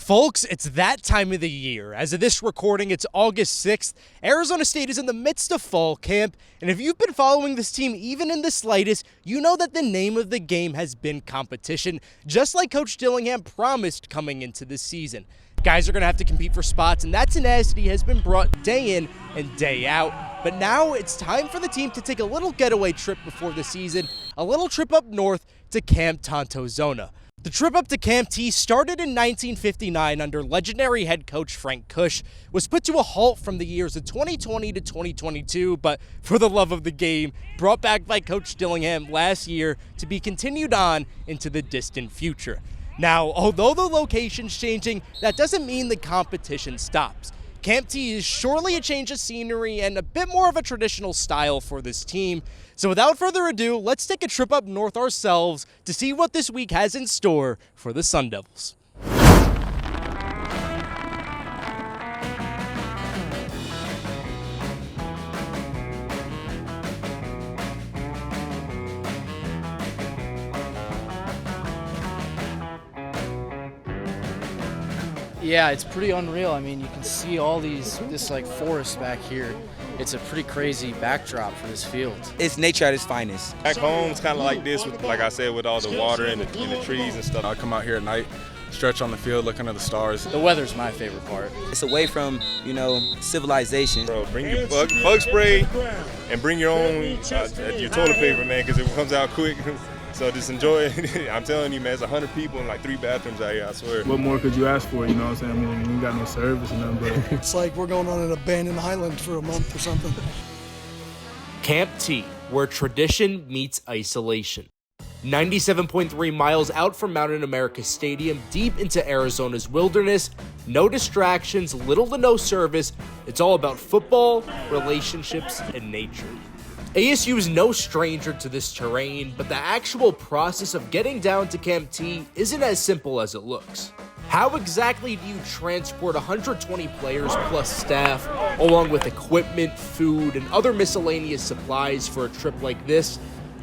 Folks, it's that time of the year. As of this recording, it's August 6th. Arizona State is in the midst of fall camp, and if you've been following this team even in the slightest, you know that the name of the game has been competition, just like Coach Dillingham promised coming into this season. Guys are going to have to compete for spots, and that tenacity has been brought day in and day out. But now it's time for the team to take a little getaway trip before the season, a little trip up north to Camp Tontozona. The trip up to Camp T started in 1959 under legendary head coach Frank Kush, was put to a halt from the years of 2020 to 2022, but for the love of the game, brought back by Coach Dillingham last year to be continued on into the distant future. Now, although the location's changing, that doesn't mean the competition stops. Camp T is surely a change of scenery and a bit more of a traditional style for this team. So without further ado, let's take a trip up north ourselves to see what this week has in store for the Sun Devils. Yeah, it's pretty unreal. I mean, you can see all this like forest back here. It's a pretty crazy backdrop for this field. It's nature at its finest. Back home, it's kind of like this, with, like I said, with all the water and the trees and stuff. I come out here at night, stretch on the field, looking at the stars. The weather's my favorite part. It's away from, civilization. Bro, bring your bug spray and bring your own your toilet paper, man, because it comes out quick. So just enjoy it. I'm telling you, man, it's 100 people in like 3 bathrooms out here, I swear. What more could you ask for, you know what I'm saying? I mean, we ain't got no service and nothing, but it's like we're going on an abandoned island for a month or something. Camp T, where tradition meets isolation. 97.3 miles out from Mountain America Stadium, deep into Arizona's wilderness, no distractions, little to no service. It's all about football, relationships, and nature. ASU is no stranger to this terrain, but the actual process of getting down to Camp T isn't as simple as it looks. How exactly do you transport 120 players plus staff, along with equipment, food, and other miscellaneous supplies for a trip like this?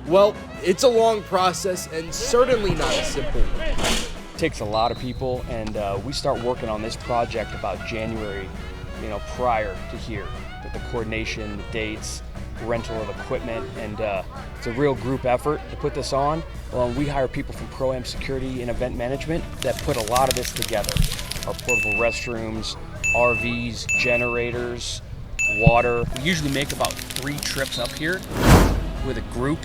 Well, it's a long process and certainly not a simple one. It takes a lot of people, and we start working on this project about January, prior to here, with the coordination, the dates, rental of equipment, and it's a real group effort to put this on. We hire people from Pro-Am Security and Event Management that put a lot of this together. Our portable restrooms, RVs, generators, water. We usually make about 3 trips up here with a group,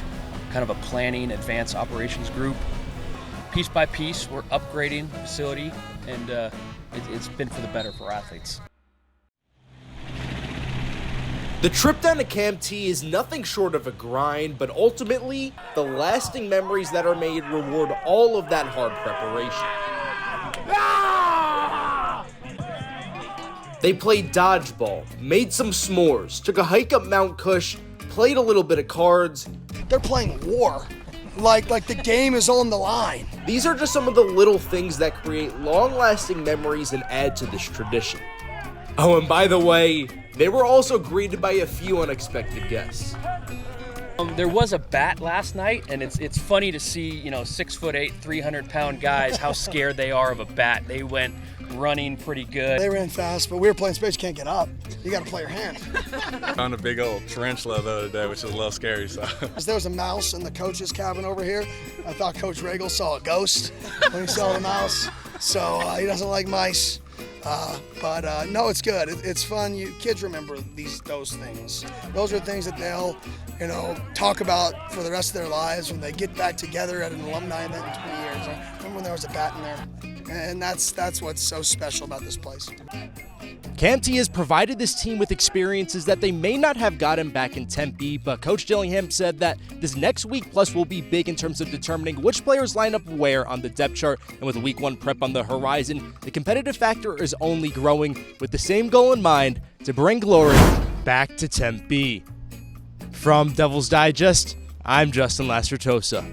kind of a planning, advanced operations group. Piece by piece, we're upgrading the facility, and it's been for the better for athletes. The trip down to Camp T is nothing short of a grind, but ultimately, the lasting memories that are made reward all of that hard preparation. They played dodgeball, made some s'mores, took a hike up Mount Kush, played a little bit of cards. They're playing war. Like the game is on the line. These are just some of the little things that create long-lasting memories and add to this tradition. Oh, and by the way, they were also greeted by a few unexpected guests. There was a bat last night, and it's funny to see 6'8", 300-pound guys how scared they are of a bat. They went running pretty good. They ran fast, but we were playing space. You can't get up. You got to play your hand. found a big old tarantula the other day, which is a little scary. So There was a mouse in the coach's cabin over here. I thought Coach Regal saw a ghost when he saw the mouse, so he doesn't like mice. But no, it's good. It's fun. Kids remember those things. Those are things that they'll, talk about for the rest of their lives when they get back together at an alumni event in 20 years. I remember when there was a bat in there, and that's what's so special about this place. Camp T has provided this team with experiences that they may not have gotten back in Tempe, but Coach Dillingham said that this next week plus will be big in terms of determining which players line up where on the depth chart, and with Week 1 prep on the horizon, the competitive factor is only growing with the same goal in mind to bring glory back to Tempe. From Devil's Digest, I'm Justin Lacertosa.